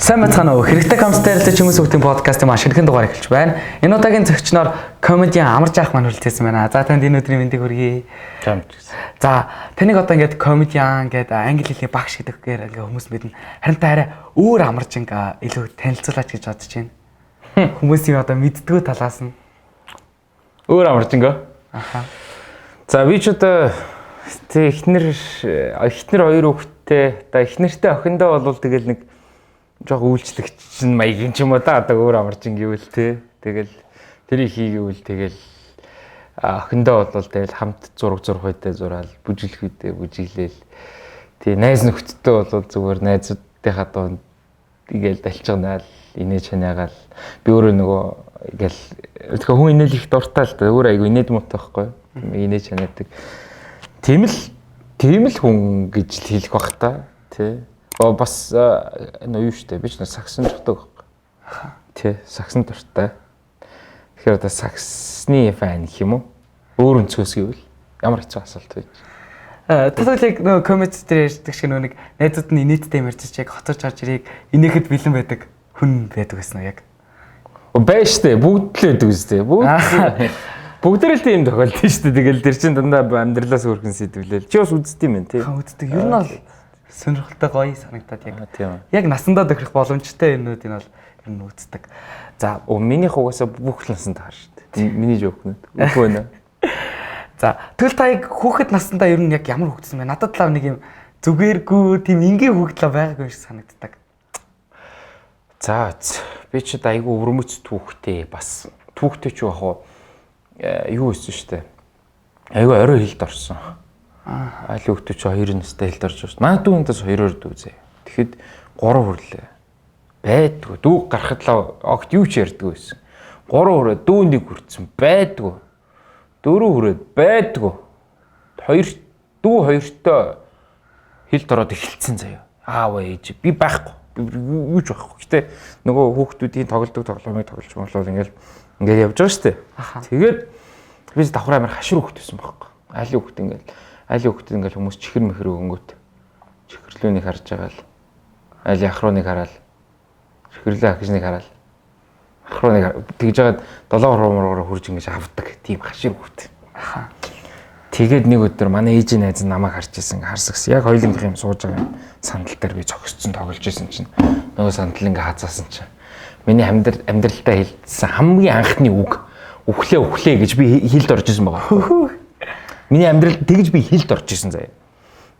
Сайн бацхан уу. Хэрэгтэй комстертэй ч хүмүүс өгтийн подкаст маш хэрхэн дугаар эхэлж байна. Энэ удаагийн зочноор комедиан Амар Жаах маань хүрэлцээсэн байна. За танд энэ өдрийн мэндийг хүргэе. За таныг одоо ингээд комедиан гэдэг англи хэлний багш гэдэггээр ингээд хүмүүс мэднэ. Харин та арай өөр амаржинг илүү танилцуулаач гэж бодож байна. Хүмүүсийн одоо мэддгүү талаас нь өөр амаржинг. Аха. За би ч одоо эхнэр хоёр хүүхэдтэй одоо эхнэртэй охиндоо бол тэгэл нэг жоо үйлчлэгч маягийн ч юм уу да одоо өөр амаржин гэвэл те тэгэл тэрийг хийгээвэл тэгэл охиндоо бол тэгэл хамт зураг зурхайтай зураал бүжиглэхүйдээ бүжиглээл тий найз нөхдөдтэй бол зүгээр найзуудынхаа донд игээл далчганаал инээж ханаагаал би өөрөө нөгөө игээл хүн инээл их дуртай л да өөр айгу инээд муутай байхгүй инээж ханаадаг тийм л хүн гэж л хэлэх бах та тий бас юу штэ би ч саксан дуртай. Тий, саксан дуртай. Тэгэхээр одоо саксны фан гэх юм уу? Өөр өнцгөөс гэвэл ямар хэцүү асуулт вэ? Тэгэлэг нөгөө комеди дээр ярьдаг шиг нэг найзууд нь инээдтэй ярьж яг хоцорч орж ирийг инээхэд бэлэн байдаг хүн байдаг гэсэн үү яг? Бай штэ бүгд л байдаг үстэй. Бүгдээрээ л тийм тохиолдсон штэ. Тэгэл тэр чин дандаа амьдралаас өөрхөн сэдвлээл. Чи бас үздэг юм тий? Үздэг. Ер нь бол сонирхолтой гоё санагдаад яг. Тийм. Яг насандаа тохирох боломжтой юмнуудыг бол ер нь үздэг. За миний хугасаа бүх насанд таар штэ. Миний жоокнууд. Үгүй байна. За тэгэл та яг хүүхэд насандаа ер нь яг ямар хүүхэдсэн бэ? Надад л нэг юм зүгээргүй тийм энгийн хүүхэд л байгаагүй юм шиг санагддаг. За би ч айгүй өвөрмөц түүхтэй бас түүхтэй ч яг юу хийсэн штэ. Айгүй орой хилд орсон. Аль хүүхдээ ч 2 настай хилд орж байна. Манай дүүнээс 2-оор дүүзээ. Тэгэхэд 3 хүрлээ. Байдгүй. Дүүг гарахад л огт юу ч ярьдгүй байсан. 3 хүрээ дүүнийг хүртсэн байдгүй. 4 хүрээд байдгүй. Дүү хоёртой хилд ороод эхэлсэн заяа. Аав ээж би байхгүй. Юу ч байхгүй. Гэтэ нөгөө хүүхдүүдийн тоглодог тоглоомыг тоглож монголол ингээл явж байгаа штэ. Тэгээд би давхар амар хашир хүүхд байсан байхгүй. Аль хүүхд ингээл хүмүүс чихэр мэхэр өгөнгөт чихэрлүүнийг харж байгаа л аль ахрууник хараад чихэрлээ ахижныг хараад ахрууник тэгж жагаад 7 хурмаар хурж ингэж авдаг тийм хашир хүүхд. Тэгээд нэг өдөр манай ээжийн найз нь намайг харж ирсэн харсагс яг хоёулынх юм сууж байгаа юм сандал дээр би зогсцсон тоглож ирсэн чинь нөгөө сандал ингээ хазаасан чинь миний амьдралдаа хэлсэн хамгийн анхны үг үхлээ гэж би хэлд орж ирсэн байгаа. Миний амьдралд тэгж би хилд орж исэн заяа.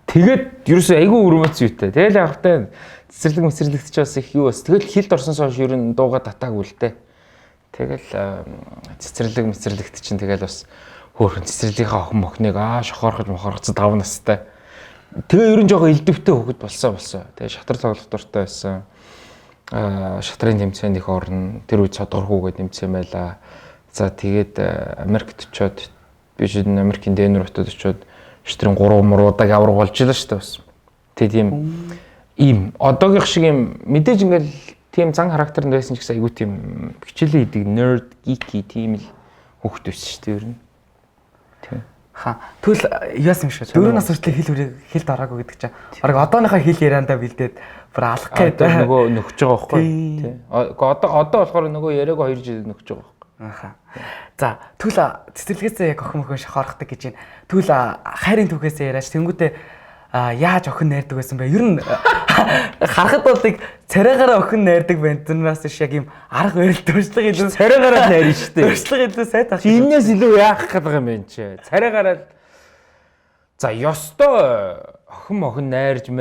Тэгээд ерөөсөө айгүй өрмөц юутай. Тэгэл явахтай цэцэрлэгт ч бас их юу бас. Тэгэл хилд орсноос хойш ер нь дууга татаагүй л дээ. Тэгэл цэцэрлэгт чинь тэгэл бас хөөхөн цэцэрлэгийнхаа охин мохныг шохоорхож 5 настай. Тэгээ ер нь жоохон элдвэтэй хөвгд болсон. Тэгээ шатар тоглох дуртай байсан. Шатрын тэмцээнд их орно. Тэр үед содорхуугээд тэмцээн байла. За тэгээд Америкт очиод биш Америкийн дэнэр хотод очиод шатрын 3 муруудаг авраг болж илаа шүү дээ бас. Тэгээ тийм ийм одоогийнх шиг юм мэдээж ингээл тийм зан характернд байсан ч гэсэн айгүй тийм хичээлээ хийдэг nerd geeky тийм л хүүхд байсан шүү дээ ер нь. Тийм. Тэгвэл яасан юм шиг 4 нас хүртэл хилд ороогүй гэдэг чинь бараг одооныхаа хил яриандаа бэлдээд бүр алах гэдэг нөгөө нөхж байгаа байхгүй тий. Одоо болохоор нөгөө яриаг 2 жил нөхж байгаа. За тэгвэл цэцэрлэгээс яг охин мөхөн шохоорхдаг гэж байна. Тэгвэл хайрын түүхээс яриач тэнгүүтээ яаж охин найрдаг байсан бэ? Ер нь харахад бол царайгаараа охин найрдаг байна. Тэрнээс биш яг юм арга барил төршлөг илүү царайгаараа найрна шүү дээ. Төршлөг илүү сайд ах. Энээс илүү яах гэдэг юм бэ чи? Царайгаараа за ёстой охин найрж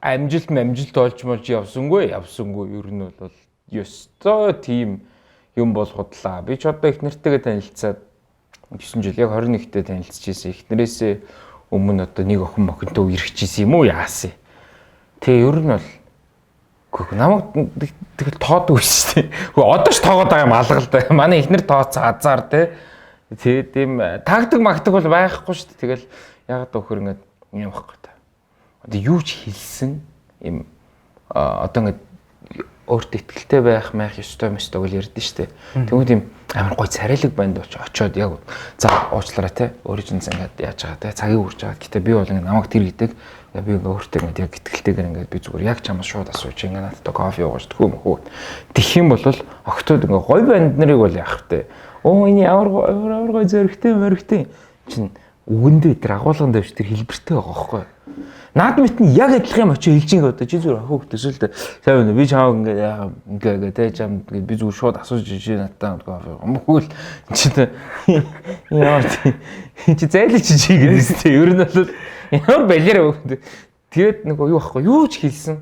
амжилт олж явсангүй ер нь бол ёстой тийм юм бол худлаа. Би ч одоо их нэртэйгээ танилцаад 9 жил яг 21-т танилцчихсэн. Эхнэрээсээ өмнө одоо нэг охин мохинтой ирчихсэн юм уу яасан. Тэгээ ер нь бол үгүй намайг тэгэл тоодог шүү дээ. Одоо ч тоогоод байгаа юм алгал да. Манай эхнэр тооцсон азар тэгээ тийм тагдаг бол байхгүй шүү дээ. Тэгэл ягаад өхөр ингэж юм байхгүй та. Одоо юу ч хэлсэн юм одоо ингэж өөртөө ихтэй байх маях ёстой мэстэй гэж ярьдэн штэ. Тэгвэл тийм амар гой царайлаг банд очоод яг за уучлаарай те өөрөө чинь ингээд яаж байгаа те цагийг үрж байгаа. Гэтэ би бол ингээд намайг тэр гэдэг би ингээд өөртөө ингээд яг итгэлтэйгээр ингээд би зүгээр яг чамаас шууд асууж ингээд надад кофе уугаж төхөө мөхөө. Тэгэх юм бол октод ингээд гой банд нарыг бол яах вэ? Оо энэ ямар гой зөрөгтэй мөрөгтэй чинь үгэндээ тэр агуулган дэвш тэр хэлбэртэй байгаа байхгүй. Наад мэт нь яг адилхан юм очиж хэлж ингээ одоо чи зүгээр хөөг төсөл дээ. Сайн байна. Би чамаа ингээ тэ чам би зүгээр шууд асууж чи надад мөхөөл чи яа чи зайлж чи гэдэг тийм. Ер нь бол ямар балиар өгд. Тэгээд нөгөө юу байхгүй юу ч хэлсэн.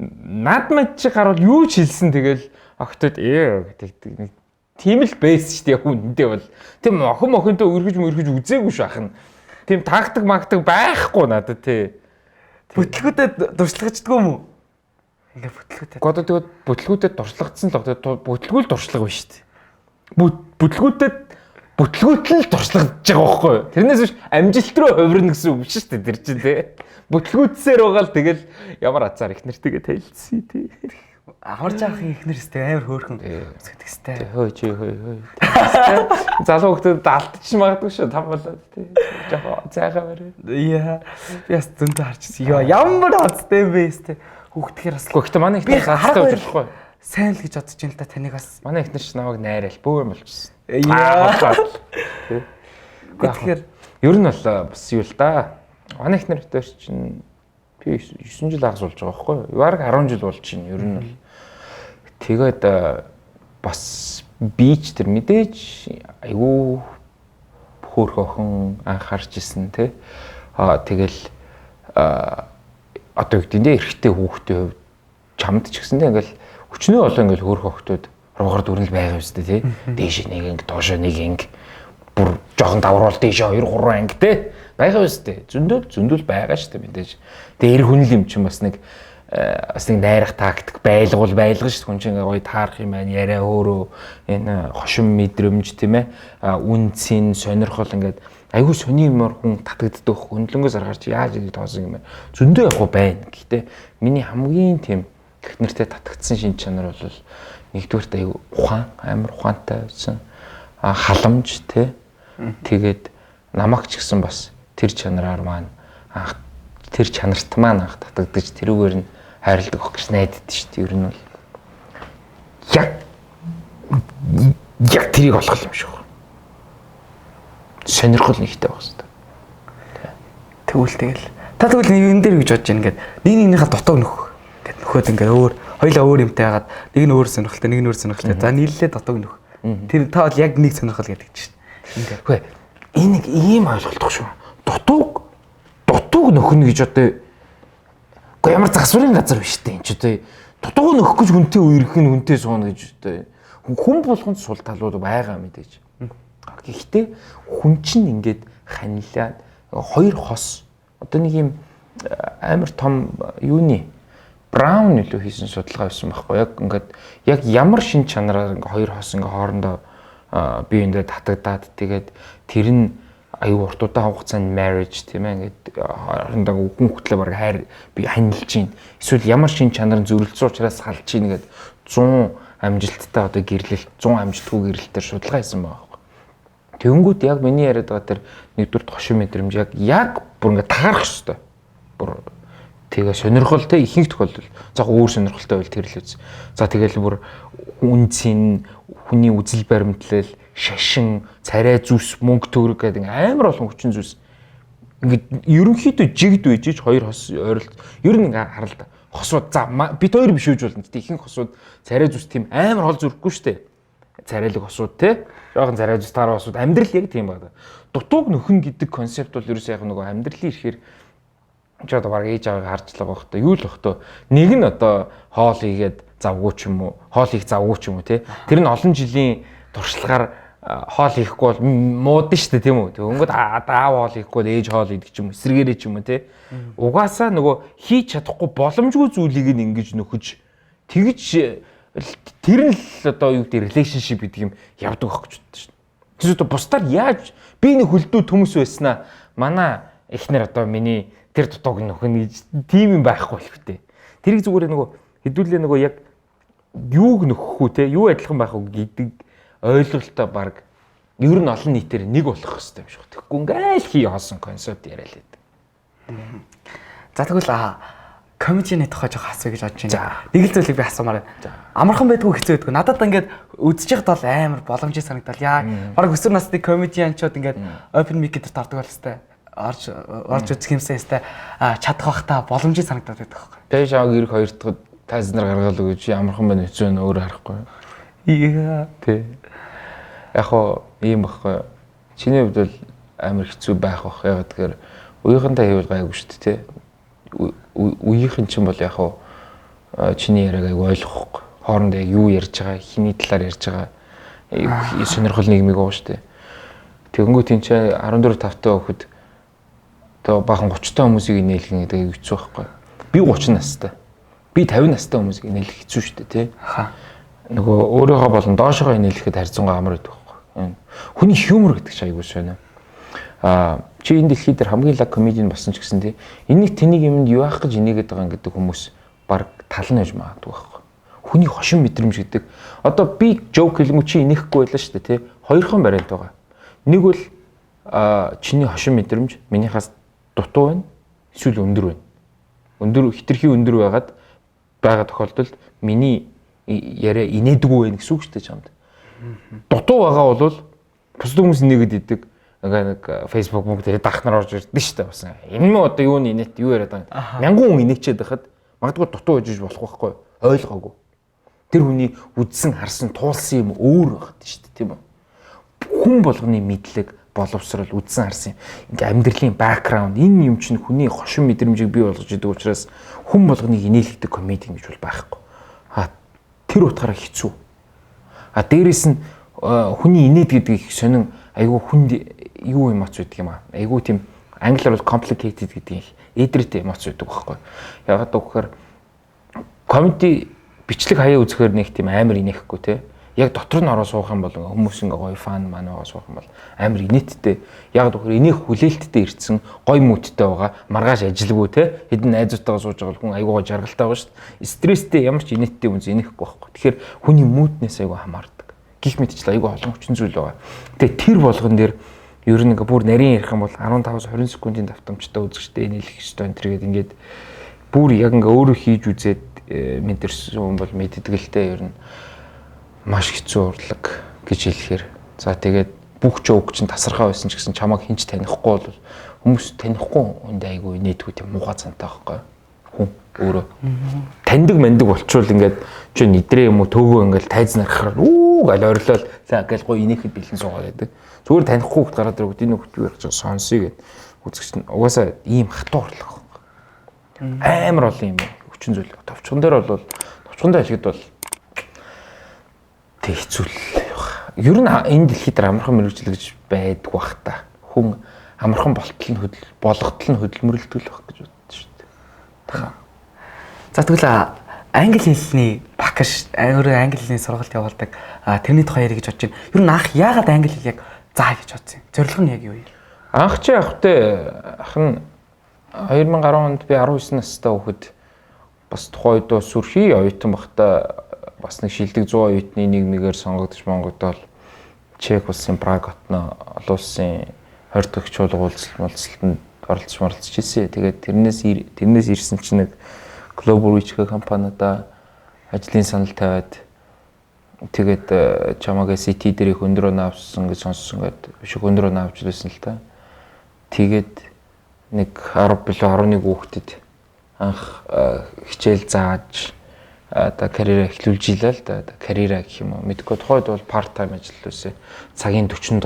Наад мэт чи гарвал юу ч хэлсэн тэгэл октод гэдэг тийм л бэйс шүү дээ хүндээ бол. Тийм охинтой өргөж үзээгүй шүү ахна. Тийм тактик магтаг байхгүй надад тий. Бүтлгүүдэд дуршлагчдгүй юм уу? Ингээ бүтлгүүдэд. Годоо тэгээд бүтлгүүдэд дуршлагдсан л бүтлгүүл дуршлаг байна шүү дээ. Бүтлгүүтэл дуршлагдж байгаа байхгүй юу? Тэрнээс биш амжилт руу хувирна гэсэн үг шүү дээ тэр чинь тий. Бүтлгүүдсээр байгаа л тэгэл ямар азар их нэртэйгээ танилцсан тий. Амар жаахан ихнэрстэй амар хөөрхөн сэтгэстэй. Хөөе чи хөөе. Залуу хүмүүс алдчих магадгүй шүү там болоод тий. Жохоо цайхаа барай. Яа. Би бас зөндөө харчихсан. Яа ямар азтай юм бэ өстэй. Хүүхдгээр бас. Гэхдээ манай ихнэр хастай удахгүй. Сайн л гэж бодож ин л та таныг бас. Манай ихнэр ч намайг найраал бөө юм болчихсон. Яа. Тэгэхээр ер нь бол бас юу л да. Манай ихнэр дээр чинь би 9 жил агс болж байгаа байхгүй юу? Бараг 10 жил болж чинь ер нь бол. Тэгээд бас бич тэр мэдээж айгүй хөөрхөн анхаарч исэн те. Тэгэл одоо юу гэдэг нь эрэгтэй хүүхдийн хувьд чамд ч гэсэндээ ингээл өчнөө болоо ингээл хөөрхөн хөлтөд руугаар дүрнэл байгаа юм зү те. Дээш нэг инг доошо нэг инг бүр жоохон давруулт дээш 2 3 анги те. Байгаа үстэй. Зөндөл байгаа шүү дээ мэдээж. Тэгээ эр хүн л юм чинь бас нэг найрах тактик байлгуул байлгана шүү дээ. Хүн чинь гоё таарах юм байна. Яриа өөрөө энэ хошин мэдрэмж тийм ээ. Үнцэн сонирхол ингээд айгүй сони юмор хүн татагддаг хөндлөнгөөс аргаарч яаж ингэ тоосон юм бэ? Зөндөө яг байна. Гэхдээ миний хамгийн тийм гэх нэртэй татагдсан шин чанар бол нэгдүгээрт айгүй ухаан, амар ухаантай байсан. Халамж тий. Тэгээд намайг ч гэсэн бас тэр чанараар маань тэр чанарт маань анх татагдаж тэрүүгээр нь хайрладаг өх гэж найдад шүү дээ. Ер нь бол яг тэрийг олох юм шиг байна. Сонирхол нэгтэй байх хэрэгтэй. Тэгэл та тэгвэл энэ дээр гэж бодож байна ингээд нэгнийхээ дутаг нөх гэд нөхөд ингээд өөр хоёлаа өөр юмтай хагаад нэг нь өөр сонирхолтой нэг нь өөр сонирхолтой. За нийлээ дутаг нөх. Тэр та бол яг нэг сонирхол гэдэг чинь. Ингээд үгүй энэ нэг ийм ойлголтох шүү. Дутууг нөхнө гэж одоо үгүй ямар засварын газар биш дээ энэ ч одоо дутууг нөхөх гэж хүнтэй үерх нь хүнтэй сууна гэж одоо хүн болгонд сул талууд байгаа мэдээж. Гэхдээ хүн чинь ингээд ханилаад хоёр хос одоо нэг юм амар том юуны Браун илүү хийсэн судалгаа байсан байхгүй яг ингээд яг ямар шин чанараар ингээд хоёр хос ингээд хоорондоо биеиндээ татагдаад тэгээд тэр нь аюу урт удаан хугацаанд marriage тийм ээ ингээд хоорондоо үхэн хөтлөө баг хайр би ханилж чинь эсвэл ямар шин чанар зөрөлдсөн учраас салж чинь гэдэг 100 амжилттай одоо гэрлэлт 100 амжилтгүй гэрлэлтээр судалгаа хийсэн байгаа байхгүй. Тэнгүүд яг миний яриад байгаа тэр нэгдүгээр хошин мэдрэмж яг бүр ингээд таарах ёстой. Бүр тэгээ сонирхолтой ихэнх тохиолдолд за өөр сонирхолтой байл тэр л үз. За тэгэл бүр үнцэн хүний үзэл баримтлал шашин царай зүс мөнгө төгрөг гэдэг амар олон хүчин зүйлс ингээд ерөнхийдөө жигд үйжиж хоёр хос ойролт ер нь ингээ харал та хосууд за бид хоёр биш үж болно тийм ихэнх хосууд царай зүс тийм амар хол зүрхгүй штэ царайлаг хосууд те жоохон царай зүс таар хосууд амьдрал яг тийм байна. Дутууг нөхөн гэдэг концепт бол ерөөсөө яг нөгөө амьдралын ихээр ч одоо баг ээж авааг харж л байгаа хөөхтэй юу л хөөхтэй нэг нь одоо хоол хийгээд завгүй ч юм уу хоол хийх завгүй ч юм уу те тэр нь олон жилийн туршлагаар хоол хийхгүй бол муудна шүү дээ тийм үү өнгөд аав хоол хийхгүй ээж хоол идэх ч юм эсрэгээрээ ч юм уу те угаасаа нөгөө хийж чадахгүй боломжгүй зүйлийг нь ингэж нөхөж тэгж тэр нь л одоо юу гэдэг relationship гэдэг юм явдаг байхгүй ч шүү дээ тэр одоо бусдаар яаж би нэг хөлдөө төмөс байснаа манай эхнэр одоо миний тэр дутууг нөхөн гэж тийм юм байхгүй л хөтэй тэрийг зүгээр нөгөө хэдүүлээ нөгөө яг юуг нөхөхгүй те юу адилхан байх уу гэдэг ойлголтоо баг ер нь олон нийтээр нэг болох хэрэгтэй юм шиг. Тэгэхгүй ингээл хий хоосон концепт яриа л байдаг. За тэгвэл комедианы тухай жоох асууя гэж бодож байна. Нэг л зүйлийг би асуумаар байна. Амархан байдгүй хэцүү байдгүй. Надад ингээд үзэж байхад бол амар боломжтой санагдал. Яа, баг өсвөр насны комедианчууд ингээд open mic дээр тардаг бол хэвээр орж үзэх юмсан хэвээр чадах бах та боломжтой санагдаад байдаг байхгүй. Тэгээ шааг ирэх хоёр дахь тайз нар гаргаад өгөөч амархан байна хэцүү нэ өөр харахгүй. Яа. Тэ. Яг хоо ийм байхгүй. Чиний хувьд бол амар хэцүү байх бах. Яг тэгэхээр уяхантай хийвэл гайгүй шүү дээ, тэ. Үеийнхэн чинь бол яг хоо чиний яриаг айгүй ойлгохгүй. Хоорондоо юу ярьж байгаа, хиний талаар ярьж байгаа сонирхол нийгмиг уу шүү дээ. Тэгэнгүүт энэ чинь 14 5 таа хөхөд одоо бахан 30 таа хүмүүсийг нээлгэн гэдэг хэцүү байхгүй. Би 30 настай. Би 50 настай хүмүүсийг нээлгэх хэцүү шүү дээ, тий. Нөгөө өөрийгөө болон доошогоо нээлгэхэд харьцангуй амар байдаг байхгүй. Хүний хьюмор гэдэг чинь айгүй шөнө. Чи энэ дэлхий дээр хамгийн лаг комедиан болсон ч гэсэн тий. Энийг тэнийг юмд юу ах гэж инээгээд байгаа юм гэдэг хүмүүс баг тал нь яж магадгүй байхгүй. Хүний хошин мэдрэмж гэдэг. Одоо би жоок хэлмүү чи инехгүй байлаа шүү дээ, тий. Хоёрхан бариад байгаа. Нэг бол чиний хошин мэдрэмж минийхаас дутуу байна. Эсвэл өндөр байна. Өндөр хитрхи өндөр байгаа тохиолдолд миний яриа инээдэггүй байх гэсэн үг шүү дээ чамд. Дутуу байгаа бол бусд хүмүүс инээгээд идэг. Нэг Facebook мөнгө дээр дах нар орж ирдэ шүү дээ бас. Энэ мө одоо юу инээт юу яриад байгаа. Мянган хүн инээчээд байхад магадгүй дутуу байж болох байхгүй ойлгоогүй. Тэр хүний үдсэн харсан туулсан юм өөр багт шүү дээ тийм үү. Хүн болгоны мэдлэг боловсрал үдсэн харсан ингээ амьдралын бэкграунд энэ юм чинь хүний хошин мэдрэмжийг бий болгож идэг учраас хүн болгоныг инээлгдэг комеди гэж бол байхгүй. Тэр утгаараа хэцүү. Дээрээс нь хүний инээд гэдгийг сонин айгүй хүнд юу эмоц байдаг юм аа. Айгүй тийм англиар бол complicated гэдэг эдрэтэ эмоц байдаг байхгүй. Ягаад гэвэл комеди бичлэг хаяа үзэхээр нэг тийм амар инехгүй те. Яг дотор нь ороо суух юм бол хүмүүс ингээ гоё фан манайгаа суух юм бол амар инээдтэй. Яг тэгэхээр инех хүлээлттэй ирсэн гоё мөттэй байгаа. Маргааш ажилгүй те. Хэдэн найзуудтайгаа сууж байгаа хүн айгуугаа жаргалтай байгаа шүү дээ. Стресстэй ямар ч инээдтэй хүн инехгүй байхгүй. Тэгэхээр хүний мөднээс айгуу хамаардаг. Гих мэтчил айгуу олон хүчин зүйл байгаа. Тэгээ тэр болгон дээр ер нь ингээ бүр нарийн ярих юм бол 15-20 секундын давтамжтай үзэгчтэй нээлэх ёстой энэ төргээд ингээд бүр яг ингээ өөрөө хийж үзээд мэдэрсэн хүн бол мэддэг л те ер нь маш хэцүү урлаг гэж хэлэхээр. За тэгээд бүх жоок чинь тасархаа байсан ч гэсэн чамайг хинч танихгүй бол хүмүүс танихгүй хүнд айгүй нээдгүй тийм муухай цантай байхгүй хүн өөрөө таньдаг мандаг болчвол ингээд чи нэдрээ юм уу төөгөө ингээд тайз нарахаар гал ойрлол за гал гоё инехэд бэлэн суугаад байдаг. Зүгээр танихгүй хөлт гараад ирэх энэ хөлт юу яаж байгаа сонсъё гэд үзэгч нь угаасаа ийм хатуу урлаг амар олон юм хүчин зүйл. Товчхон дээр бол товчхондоо хэлэхэд бол тэг хэцүүл. Ер нь энэ дэлхийд амархан мэрэгжил гэж байдг бах та. Хүн амархан болготол нь хөдөлмөрлөлтөл байх гэж боддоо шүү дээ. За тэгвэл англи хэлний багш өөрөө англи хэлний сургалт явуулдаг. Тэрний тухай ярих гэж бодож байна. Ер нь анх яагаад англи хэл яг заа гэж бодсон юм? Зорилго нь яг юу вэ? Анх чи явахтай ах нь 2010 онд би 19 настай хүүхэд бас тухайн үед сүрхий оюутан бахта бас нэг шилдэг 100 оюутны нийгмигээр сонгогдож Монголд Чех улсын Праг хотно олон улсын 20 дахь чуулга уулзалтанд оролцож ирсэн. Тэгээд тэрнээс ирсэн чинь нэг Global Reach гэх компаниудаа ажлын санал тавиад тэгээд чамаагаа CT дээр их өндрөө навсан гэж сонссон гэдэг. Биш өндрөө навж байсан л та. Тэгээд нэг 10 билүү 11 хүүхдэд анх хичээл зааж одоо карьераа эхлүүлж ийлээ л да. Карьераа гэх юм уу. Мэдгүй тухайд бол part time ажил лөөсөө цагийн $47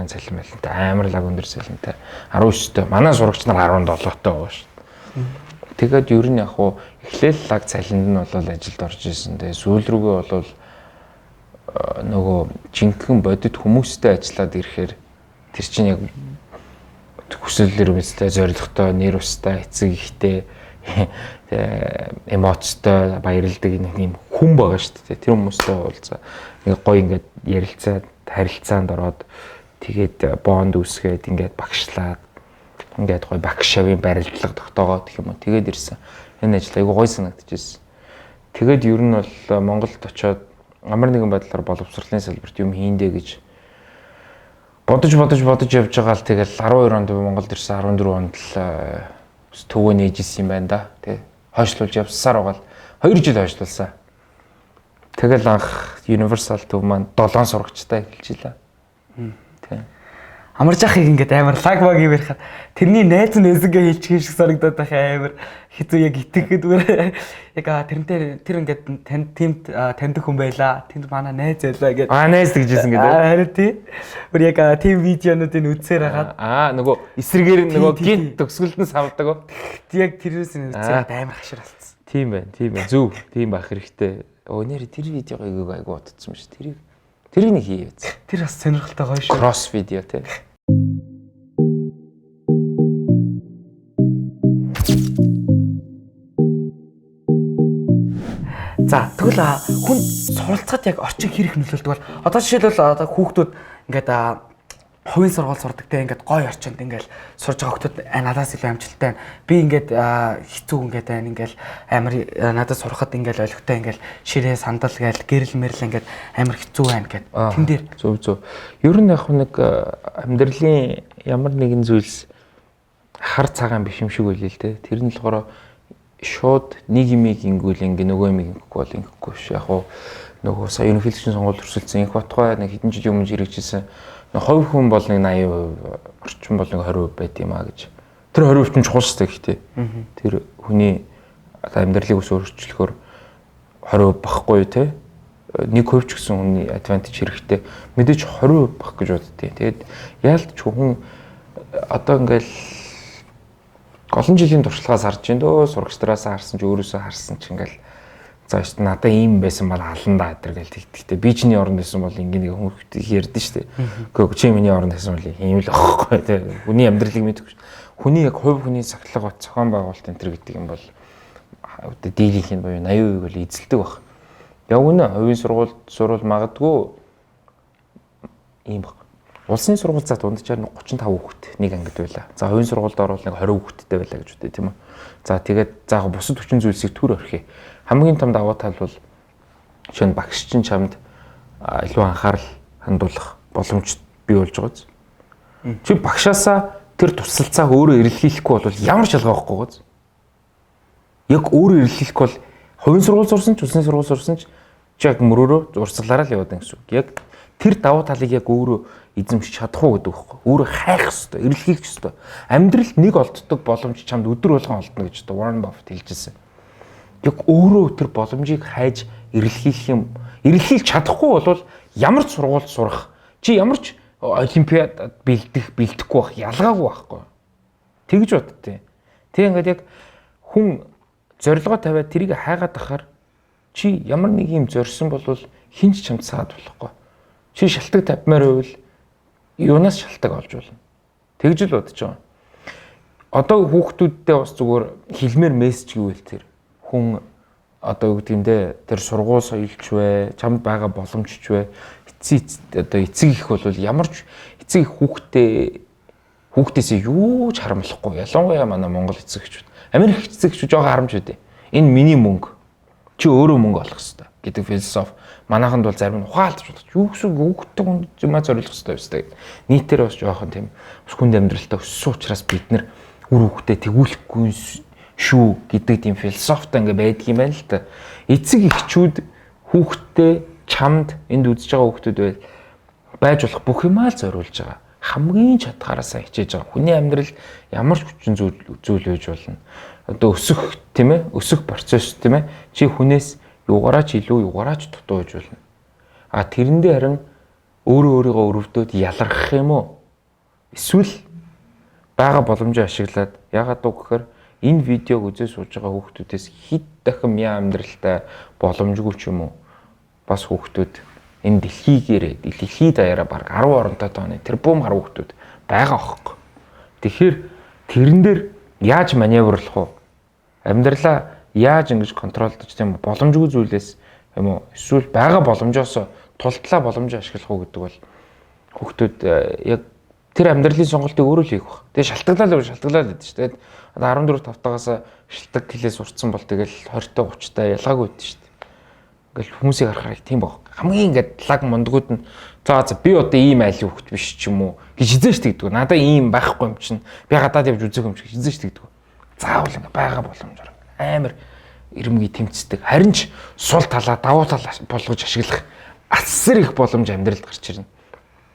цалин байлтай. Амар лаг өндөр цалинтай. 19-тэй. Манай сурагч нар 17-тэй байгаа шүү дээ. Тэгээд ер нь яг хуу эхлээл лаг цалинд нь бол ажилд орж исэн. Тэгээд сүүл рүүгээ бол нөгөө жинхэнэ бодит хүмүүстэй ажиллаад ирэхээр тэр чинь яг хүсэлээр үстэй, зоригтой, нэр устай, эцэг ихтэй эмоцтой баярлдаг нэг юм хүн байгаа шүү дээ. Тэр хүмүүстэй уулзаа нэг гоё ингээд ярилцаад харилцаанд ороод тэгээд бонд үсгээд ингээд багшлаад ингээд гоё багш шавын барилдлага тогтоогоод гэх юм уу. Тэгээд ирсэн. Энэ ажил айгу гоё санагдчихсэн. Тэгээд ер нь бол Монголд очиод ямар нэгэн байдлаар боловсролын салбарт юм хийндэ гэж бодож явж байгаа л тэгэл 12 онд Монголд ирсэн 14 онд л төвөө нээжсэн юм байна да. Тэ хойшлуулж явсаар байгаа л 2 жил хойшлуулсан. Тэгэл анх Universal төв маань 7 сурагчтай эхэлж илаа. Тэ. Амарч ахыг ингээд амар лаг баг юм ярихад тэрний найз нээсгээ хэлчих шиг санагдаад байх амар хэцүү яг итгэхэд зүгээр яг тэрнтэй тэр ингээд танд таньдаг хүн байлаа. Тэнд манай найз байлаа гэдэг. Найз гэжсэн гэдэг. Харин тий. Бүр яг тийм видеонуудыг үзсээр хагаад нөгөө эсрэгээр нөгөө гинт төгсгөлдөн савдаг. Яг тэрээс нь үзсээр амар хаширалцсан. Тийм байна. Зөв. Тийм байх хэрэгтэй. Нэр тэр видеог айгуу утцсан шүү. Тэрийг нэг хийе. Тэр бас сонирхолтой гоё шүү. Кросс видео тий. За тэгвэл хүн суралцахад яг орчин хэрэг нөлөөлдөг бол одоо жишээлбэл одоо хүүхдүүд ингээд хувийн сургууль сурдаг те ингээд гоё орчинд ингээд сурж байгаа хүүхдүүд надаас илүү амжилттай байна. Би ингээд хэцүү ингээд байна ингээд амар надад сурахад ингээд ойлгохтой ингээд ширээ сандал гээл гэрэл мэрэл ингээд амар хэцүү байна гэд. Тэн дээр зөв. Ер нь яг нэг амьдралын ямар нэгэн зүйлс хар цагаан биш юм шиг байлээ л те. Тэр нь болохоор шууд нэг юмыг ингүүл ингээ нөгөө юмыг ингэхгүй бол ингэхгүй ш. Яг нөгөө сая ерөнхийлөгчийн сонгуульд өрсөлдсөн их Батбай нэг хэдэн жилийн өмнө хэрэгжижсэн хувь хүн бол нэг 80%, орчин бол нэг 20% байд юм а гэж. Тэр 20% чинь чухал шүү дээ гэхдээ. Тэр хүний амьдралыг ус өөрчлөхөөр 20% багхгүй те. 1% ч гэсэн хүний advantage хэрэгтэй. Мэдээж 20% баг гэж боддیں۔ Тэгээд яалтч хүн одоо ингээл олон жилийн туршлагаас харж ин дөө сурагчдараас харсан ч өөрөөсөө харсан ч ингээл за шүү дээ надаа ийм байсан бол алан да гэдэг л тэгтээ би чиний оронд байсан бол ингээ нэг хүмүүс ярьдэн шүү дээ. Гэхдээ чи миний оронд байсан бол ийм л аахгүй тий. Хүний амьдралыг мэдэхгүй. Хүний яг хувь хүний сахилга бат зохион байгуулалт энэ төр гэдэг юм бол одоо дийлийнх нь буюу 80% бол эзэлдэг баг. Яг үнэ хувийн сурвал магадгүй ийм баг. Улсын сургууль за дунджаар 35 хүүхэд нэг ангид байлаа. За хувийн сургуульд орвол нэг 20 хүүхэдтэй байлаа гэж үтэй тийм үү. За тэгээд заах бусад хүчин зүйлсийг төр орхив. Хамгийн том даваа тал бол шинэ багш чинь чамд илүү анхаарал хандуулах боломж бий болж байгааз. Чи багшаасаа тэр тусалцаа өөрөө эрэлхийлэхгүй бол ямар ч ялгаа байхгүй гоц. Яг өөрөө эрэлхийлэх бол хувийн сургууль сурсан ч улсын сургууль сурсан ч яг мөрөөрөө урсгалаараа л яваад байгаа гэсэн үг. Яг тэр даваа талыг яг өөрөө эзэмшиж чадахгүй гэдэг байхгүй. Өөрөө хайх ёстой, эрэлхийлэх ёстой. Амьдрал нэг олддог боломж чамд өдөр болгон олдно гэж Warren Buffett хэлжсэн. Яг өөрөө тэр боломжийг хайж эрэлхийлэх юм. Эрэлхийлж чадахгүй бол ямар ч сургуульд сурах, чи ямар ч олимпиадад бэлдэхгүй байх ялгаагүй байхгүй. Тэгж боддتي. Тэг ингээд яг хүн зорилгоо тавиад тэрийг хайгаад ахаар чи ямар нэг юм зорьсон бол хинч чамд саад болохгүй. Чи шалтгаан тавьмаар байвал юунаас шалтгаан олж болно. Тэгж л бодож байгаа. Одоо хүүхдүүдтэй бас зүгээр хэлмээр мессеж гэвэл тэр хүн одоо юу гэдэг юм те тэр сургууль соёлч вэ, чамд байгаа боломжч вэ, одоо эцэг их бол ямар ч эцэг их хүүхдээсээ юу ч харамлахгүй. Ялангуяа манай Монгол эцэг эхчүүд. Америк эцэг эхчүүд жоохон харамж үдэ. Энэ миний мөнгө. Чи өөрөө мөнгө олох хэрэгтэй гэдэг философи. Манайханд бол зарим нь ухаалтж бодож юу гэсэн хүүхдтэй юмаа зориулах хэрэгтэй юм шиг. Нийтээр бас жоохон тийм хүнд амьдралтай өссөн учраас бид нар үр хүүхдээ тэгүүлэхгүй шүү гэдэг тийм философитой ингээ байдаг юм байна л та. Эцэг эхчүүд хүүхдтэй чамд энд үзэж байгаа хүүхдүүд байж болох бүх юмаа л зориулж байгаа. Хамгийн чадхаараасаа хичээж байгаа. Хүний амьдрал ямар ч хүчин зүйл байж болно. Одоо өсөх тийм ээ, өсөх процесс тийм ээ. Чи хүнээс юугаараач илүү юугаараач дутуу байж болно. А тэрэндээ харин өөрийгөө өрөвдөөд ялрах юм уу? Эсвэл бага боломжоо ашиглаад яагаад гэвэл энэ видеог үзэж сууж байгаа хүүхдүүдээс хэд дахин мяа амьдралтай боломжгүй ч юм уу? Бас хүүхдүүд энэ дэлхий даяараа баг 10 оронтой тооны тэрбум гаруй хүүхдүүд байгаа аахгүй. Тэгэхээр тэрэн дээр яаж маневрлах вэ? Амьдралаа яаж ингэж контролдож тийм боломжгүй зүйлээс юм уу эсвэл байгаа боломжоос тултлаа боломжоо ашиглах уу гэдэг бол хүүхдүүд яг тэр амьдралын сонголтыг өөрөө л хийх баг. Тэгээ шалтгаалаад байдаг шүү дээ. Одоо 14 5-таагаас шилдэг клээс урцсан бол тэгэл 20-30-тай ялгаагүй байдаг шүү дээ. Ингээл хүмүүсийг харахаар тийм баг. Хамгийн ингээд лаг мондгууд нь за би одоо ийм айл хөвгт биш ч юм уу гэж хизээш тэгдэг. Надаа ийм байхгүй юм чинь би гадаад явж үзэх юм шиг хизээш тэгдэг. Заавал ингээд байгаа боломжоор амар ирмэгийн тэмцдэг. Харин ч сул талаа давуу талаа болгож ашиглах асар их боломж амьдралд гарч ирнэ.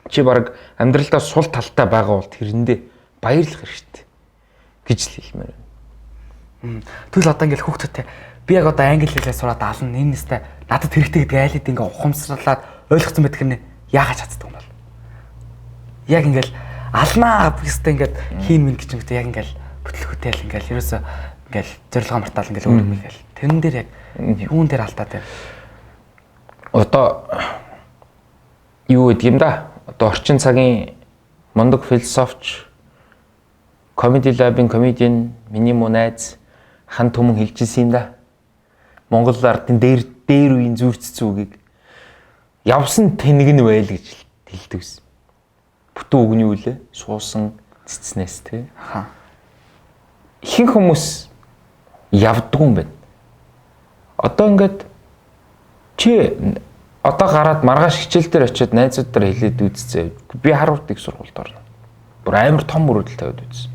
Чи баг амьдралдаа сул талтай байгаа бол тэрэндээ баярлах хэрэгтэй гэж л хэлмээр байна. Тэгвэл одоо ингээд хүүхдүүдтэй би яг одоо англи хэлээ сураад ална энэ нэстэй надад хэрэгтэй гэдэг айлд ингээ ухамсарлаад ойлгоцсон байдаг нь яагаад чаддаг юм бол яг ингээл алнаа гэхтээ ингээд хийн мэн гэж юмтэй яг ингээл бүтлэхүүтэй л ингээл ерөөсө ингээл зорилгоо мартаал ингээл өөр юм ингээл тэрэн дээр яг юун дээр алдаад байна. Одоо юу гэдэг юм да? Одоо орчин цагийн мундаг философч Comedy Lab-ын comedian миний муу найз хан түмэн хэлжсэн юм да. Монгол ардын дээр үеийн зүрц зүгийг явсан тэнэг нь байл гэж хэлдэг ус. Бүтэн үгний үлээ суусан цэцнээс те. Ихэнх хүмүүс явдгүй юм байна. Одоо ингээд чи одоо гараад маргааш хичээл дээр очиод найзуудаар хэлээд үзцээ. Би Харвард их сургуульд орно. Бүр амар том мөрөөдөл тавиад үзсэн.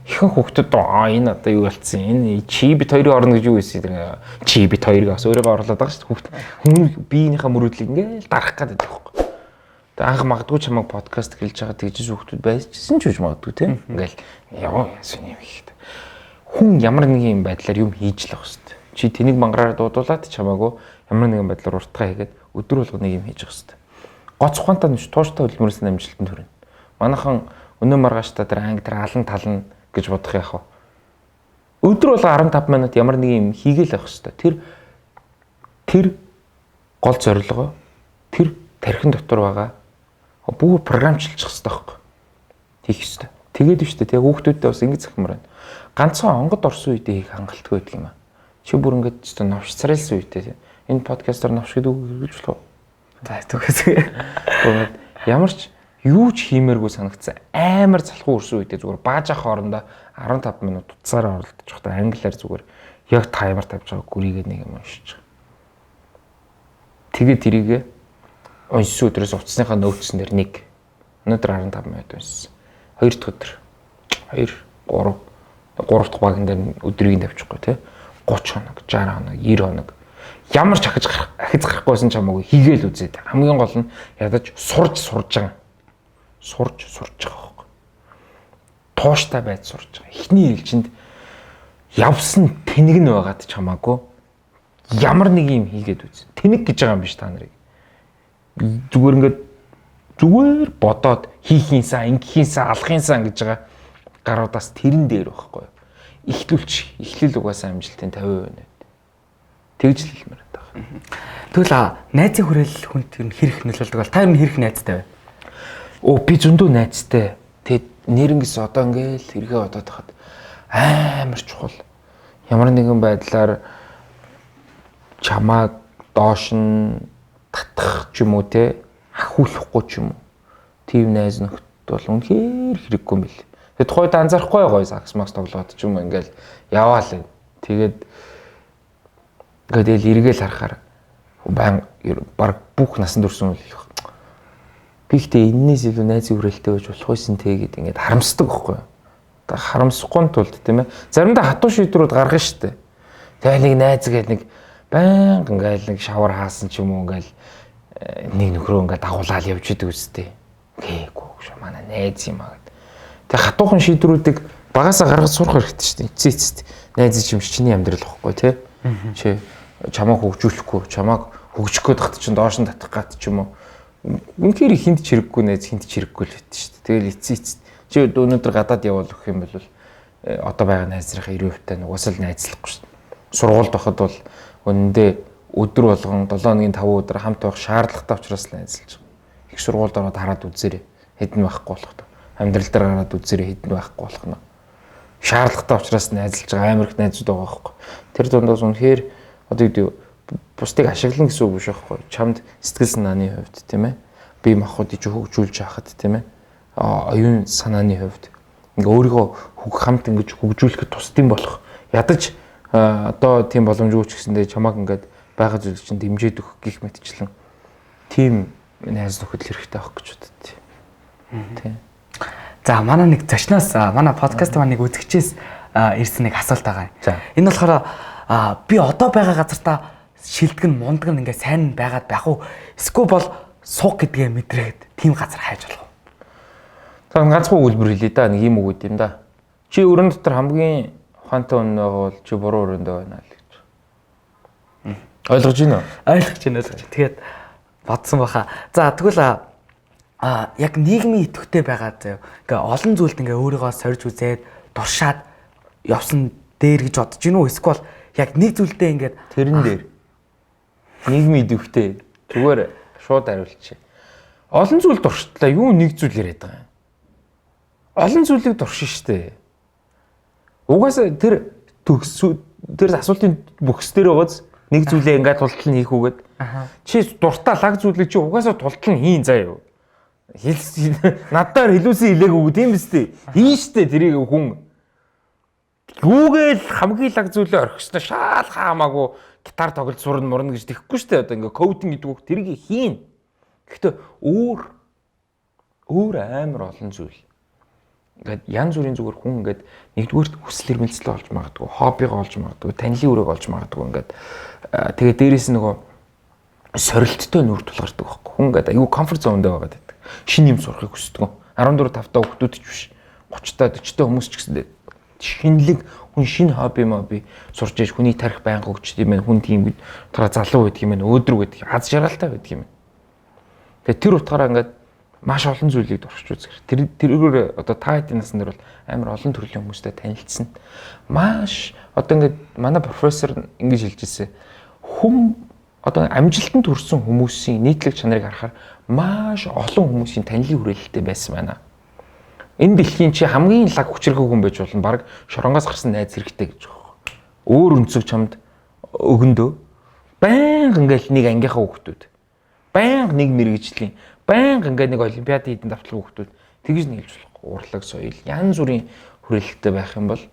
Ихэнх хүүхдүүд энэ одоо юу болцсон? Энэ чи бит хоёрын орно гэж юу хэлсэн? Чи бит хоёрыг бас өөрийгөө орлоод байгаа шүү дээ. Хүн биенийхээ мөрөөдлийг ингээл дарах гэдэг байхгүй. Тэгээ анх магадгүй чамайг подкаст хэлж байгаа тэгжээс хүүхдүүд байжсэн ч үгүй магадгүй тийм. Ингээл яа юм их. Хүн ямар нэгэн юм байдлаар юм хийж л авах хэрэгтэй. Чи тэнийг мангараар дуудуулаад чамаагүй ямар нэгэн байдлаар уртгаа хийгээд өдөр болгоо нэг юм хийж авах хэрэгтэй. Гоц ухаантай нь тууштай хөдөлмөрөөс амжилтанд хүрнэ. Манайхан өнөө маргааштай тэр анги тэр алан тална гэж бодох яах вэ? Өдөр болго 15 минут ямар нэг юм хийгээл авах хэрэгтэй. Тэр гол зорилгоо тэр тархин дотор байгаа бүх програмчлчих хэрэгтэй байхгүй. Хийх хэрэгтэй. Тэгээд биш үү? Тэгээ хүүхдүүдтэй бас ингэж захимаар байна. Ганцхан онгод орсон үедээ хийх хангалттай байдаг юм аа. Чи бүр ингэж ч новшцарэлсэн үедээ энэ подкастаар новш гэдэг үг хэрэгж болох уу? За тэгвэл ямар ч юу ч хиймээргүй санагдсан амар залхуу өрсөн үедээ зүгээр баажах хоорондоо 15 минут утсаараа оролдож байхдаа англиар зүгээр яг таймер тавьж байгаа гүрийгээ нэг юм уншиж байгаа. Тэгээд тэрийгээ уншсан өдрөөс утасныхаа нөөцсөн дээр нэг өнөөдөр 15 минут уншсан. 2 дахь өдөр 2 3 дахь багийн дээр өдрийг тавьчихгүй тий 30 хоног 60 хоног 90 хоног ямар ч ахиж гарахгүйсэн ч хамаагүй хийгээл үзээд хамгийн гол нь ядаж сурж байгаа байхгүй. Тууштай байж сурж байгаа. Эхний ээлжинд явсан тэнэг нь байгаад ч хамаагүй ямар нэг юм хийгээд үз. Тэнэг гэж байгаа юм биш та нарыг. Зүгээр бодоод хийхийнсаа, ингэхийнсаа, алхахийнсаа гэж байгаа гаруудаас тэрэн дээр байхгүй. Эхлэл угаасаа амжилтын 50% байна. Тэгж л хэлмээр байна. Тэгвэл найзын хүрээлэл хүнд тэр хэрэг нөлөөлдөг бол та ер нь хэрэг найзтай бай. Би зөндөө найзтай. Тэгээд нэрнгээс одоо ингээл хэрэгээ бодоод тахад амар чухал. Ямар нэгэн байдлаар чамааг доош нь татах ч юм уу те ахиулахгүй ч юм уу. Тийм найз нөхд бол үнэхээр хэрэггүй юм бэл. Тэгээд тухайд анзаарахгүй гоё сакс макс тоглоод ч юм уу ингээл яваал. Тэгээд эргээл харахаар баг бүх насан турш үл хэлэх. Би ихтэй энэс илүү найзын хүрээлэлтэй байж болох байсан те гэд ингээд харамсдаг байхгүй юу. Та харамсахгүй тулд тийм ээ. Заримдаа хатуу шийдвэрүүд гаргана штэ. Тэгээ нэг найз гээд нэг баян ингээл нэг шавар хаасан ч юм уу ингээл нэг нөхрөө ингээд дагуулаад явж идэг үстэй. Гээгүй шүү манай найз юм аа гэд. Тэгээ хатуухан шийдвэрүүдийг багасаа гаргаж сурах хэрэгтэй штэ. Эцээцт найз чинь чиний амьдрал واخгүй те. Чи чамааг хөгжүүлэхгүй, чамааг хөгжих гээд хат чинь доош нь татах гат ч юм уу. Үнэхээр хинт чирэггүй найз хинт чирэггүй л байт шүү дээ. Тэгэл эцээц чи өнөөдөр гадаад явал гэх юм бол одоо байгаа найзрынхаа 90% нугасаал найзлахгүй шүү дээ. Сургуульд байхад бол үнэндээ өдөр болгон 7 өдрийн 5 өдөр хамт байх шаардлагатай учраас л найзлж байгаа. Их сургуульд ороод хараад үзээрэй. Хэдэн байхгүй болох тоо. Амьдрал дээр гараад үзээрэй хэдэн байхгүй болох нь. Шаардлагатай учраас найзлж байгаа амар их найзууд байгаа байхгүй. Тэр дундаас үнэхээр одоо юу бусдыг ашиглана гэсэн үг биш байхгүй. Чамд сэтгэл санааны хувьд тийм ээ. Бие махбодыг хөгжүүлж яхад тийм ээ. Оюун санааны хувьд ингээ өөрийгөө хамт ингэж хөгжүүлэхэд тусдсан болох. Ядаж одоо тийм боломжгүй ч гэсэндээ чамааг ингээд байгаа зүйл чинь дэмжиж өгөх гих мэтчлэн тийм найз нөхөд хэрэгтэй авах гэж боддتي. Тийм. За манай нэг зочноос манай подкаст маань нэг үзэгчээс ирсэн нэг асуулт байгаа. Энэ болохоор би одоо байгаа газартаа шилдэг нь мундаг нь ингээ сайн байгаад байх уу? Эсвэл бол суух гэдгээ мэдрээд тийм газар хайж болох уу? За ганцхан үйлбэр хэлээ да, нэг юм үг юм да. Чи өрөн дотор хамгийн ухаантай хүн байгаа бол чи буруу өрөөндөө байна л гэж. Ойлгож байна уу? Ойлгож байна. Тэгээд бодсон баха. За тэгвэл яг нийгмийн идэвхтэй байгаа заяа. Ингээ олон зүйлд ингээ өөрийгөө сорж үзээд дуршаад явсан дээр гэж бодож гинүү. Эсвэл яг нэг зүйлдээ ингээд тэрэн дээр нийгмийн идэвхтэй зүгээр шууд хариулчих. Олон зүйл дурштлаа юу нэг зүйл яриад байгаа юм. Олон зүйлийг дуршин штэ. Угаасаа тэр асуултын бөхс дээр байгааз нэг зүйлээ ингээд тултал нь хийх үгээд. Чи дуртай лаг зүйлийг чи угаасаа тултал нь хийн заа юу. Надаар хэлүүлсэн хэлээг үг тийм биз дээ. Хийн штэ тэрийг хүн. Гүүгээл хамгийн лаг зүйлээ орхисноо шаал хаамаагүй гитар тоглож сурна мурна гэж тэхгүй штэ. Одоо ингээд кодинг гэдэг үг тэрийг хийн. Гэхдээ өөр амар олон зүйл. Ингээд янз бүрийн зүгээр хүн ингээд нэгдүгээр хүсэл эрмэлзэл олж магадгүй, хоббигоо олж магадгүй, танилын үрэг олж магадгүй ингээд тэгээ дээрээс нөгөө сорилттой нүүр тулгардаг байхгүй. Хүн ингээд айгүй комфорт зонд байгаад байдаг. Шинэ юм сурахыг хүсдэг. 14 5 та хүүхдүүд ч биш. 30 та 40 та хүмүүс ч гэсэн шинэлэг хүн шинэ хобби сурч ээж хүний тарих байнга өгч тийм ээ. Хүн тийм залуу байдаг юм ээ, өөдрөг байдаг, аз жаргалтай байдаг юм. Тэгээ тэр утгаараа ингээд маш олон зүйлийг дуршиж үзэх. Тэргээр одоо та хэдийн насны дээр бол амар олон төрлийн хүмүүстэй танилцсан. Маш одоо ингээд манай профессор ингэж хэлж ирсэн. Хүн одоо амжилтанд хүрсэн хүмүүсийн нийтлэг чанарыг харахаар маш олон хүмүүсийн танилын хүрээлэлтэй байсан байна. Энэ дэлхийн чи хамгийн лаг хүчрхэг хүн байж болно. Бараг шоронгоос гарсан найз хэрэгтэй гэж байна. Өөр өнцөг чамд өгөндөө байнга ингээл нэг ангийнхаа хүүхдүүд. Байнга нэг мэрэгжлийн байнга ингээд нэг олимпиадын хэдэн давталгүй хүүхдүүд тэгж нийлж болохгүй. Урлаг соёл янз бүрийн хүрээлэлтэй байх юм бол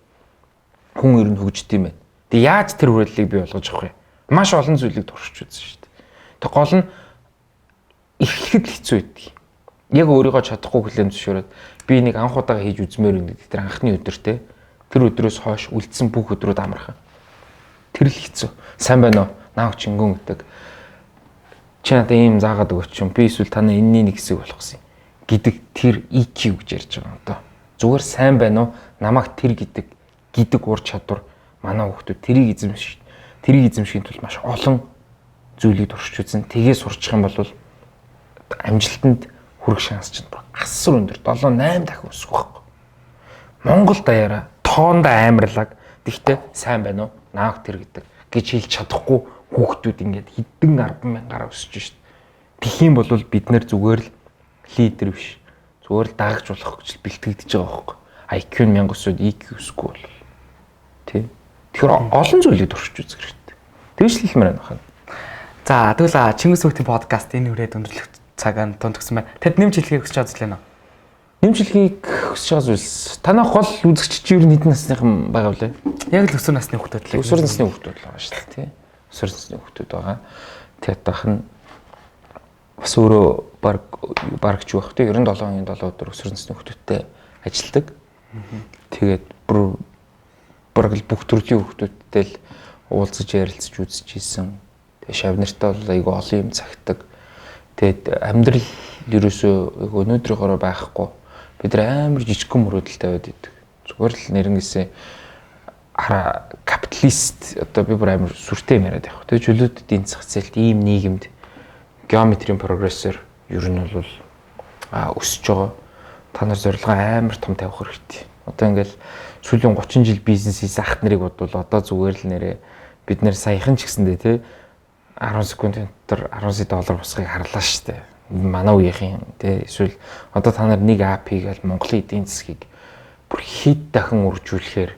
хүн ер нь хөгждөг юм байна. Тэг яаж тэр хүрээллийг бий болгож авах вэ? Маш олон зүйлийг туршиж үзсэн шүү дээ. Тэг гол нь эхлэхэд хэцүү байдаг. Яг өөрийгөө чадахгүй хүлээн зөвшөөрөөд би нэг анх удаага хийж үзмээр юм гэдэг тэр анхны өдөртэй тэр өдрөөс хойш үлдсэн бүх өдрүүд амархан. Тэр л хэцүү. Сайн байна уу? Наа чингэн гэдэг. Чи надад ийм заагаад өгөөч юм. Би эсвэл танаа энэний нэг хэсэг болгосон гэдэг тэр EQ гэж ярьж байгаа одоо. Зүгээр сайн байна уу? Намайг тэр гэдэг ур чадвар манай хүүхдүүд тэрийг эзэмшихийн тулд маш олон зүйлийг туршиж үзэн тгээ сурчих юм бол амжилтанд хүрэх шанс чинь асар өндөр 7-8 дахин өсөх байхгүй. Монгол даяараа тоонда амарлаг тэгтээ сайн байна уу? Нааг тэр гэдэг гэж хэлж чадахгүй хүүхдүүд ингээд хэдэн 10,000 гараа өсөж шít. Тэгэх юм бол бид нэр зүгээр л лидер биш. Зүгээр л дагаж болох гэж бэлтгэгдэж байгаа байхгүй. IQ нь 1000 өсөд EQ өсөхгүй бол. Тэ. Тэгэхээр олон зүйлийг туршиж үзэх хэрэгтэй. Тэгж л хэлмээр байна хаа. За тэгвэл Чингис Хүүхдийн подкаст энэ үрээд өндөрлөх цагаан дундгсан байна. Тэд нэмж хэлхийг хүсэж байгаа зүйл нь. Нэмж хэлхийг хүсэж байгаа зүйлс. Танай гол үзэгч чи ер нь хэдэн насныхан байгаа вүлээ? Яг л өсвөр насны хүүхдүүд л. Өсвөр насны хүүхдүүд л байгаа шүү дээ, тий. Өсвөр насны хүүхдүүд байгаа. Тэгээд бах нь бас өөрөө баг ч байх тий 97 оны 7 өдөр өсвөр насны хүүхдүүдтэй ажилладаг. Тэгээд баг л бүх төрлийн хүүхдүүдтэй л уулзаж ярилцаж үзэж ийсэн. Тэгээд шавнартай бол айгүй олон юм цагтдаг. Тэгээд амьдрал ерөөсөө өнөөдрийнхөөрөө байхгүй. Бид амар жижигхэн мөрөөдөлтэй байд идэг. Зүгээр л нэрнгээсээ капиталист одоо би бүр амар сүртэй юм яриад явах. Тэгээд чөлөөт эдийн засаг зээлд ийм нийгэмд геометрийн прогрессор ер нь бол өсөж байгаа. Та нар зорилгоо амар том тавих хэрэгтэй. Одоо ингээл сүүлийн 30 жил бизнес хийсэн ах нарыг бодвол одоо зүгээр л нэрээ бид нэр саяхан ч гэсэндээ тий 10 секунд дотор 10 сая доллар босхийг харлаа шүү дээ. Манай үеийн тий эсвэл одоо та нар нэг ап хийгээл Монголын эдийн засгийг бүр хэд дахин үржүүлэхээр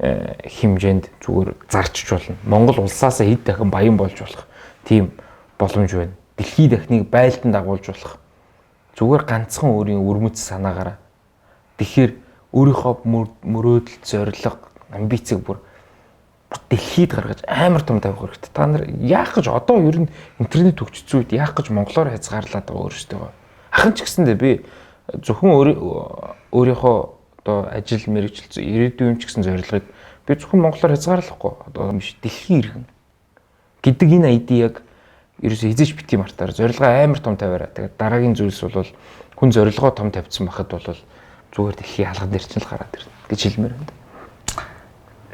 хэмжээнд зүгээр зарчиж болно. Монгол улсаасаа хэд дахин баян болж болох тийм боломж байна. Дэлхийд дахныг байлдан дагуулж болох. Зүгээр ганцхан өөрийн өрмөц санаагаараа. Тэгэхээр өөрийнхөө мөрөөдөл, зорилго, амбицыг бүр дэлхийд гаргаж амар том тавих хэрэгтэй. Та нар яах гэж одоо ер нь интернет хөгжсөн үед яах гэж монголоор хязгаарлаад байгаа өөрөөсөө. Ахын ч гэсэндээ би зөвхөн өөрийнхөө одоо ажил мэргэжил ирээдүйн ч гэсэн зорилгыг би зөвхөн монголоор хязгаарлахгүй одоо биш дэлхийн иргэн гэдэг энэ айдиаг ерөөсөө хизээч битгий мартаар зорилгоо амар том тавиараа. Тэгээд дараагийн зүйлс бол хүн зорилгоо том тавьсан байхад бол зүгээр дэлхийн хаалга дээр ч л гараад ирнэ гэж хэлмээр байна.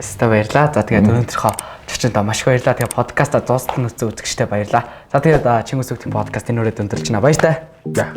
Өстө баярлаа. За тэгээд өнөөдрийнхөө чичэнд маш их баярлаа. Тэгээд подкаста дуустал нөхцөл үзэгчтэй баярлаа. За тэгээд Чингис Сүхтийн подкастын нүрээд өндөрлж байна. Баяртай. За.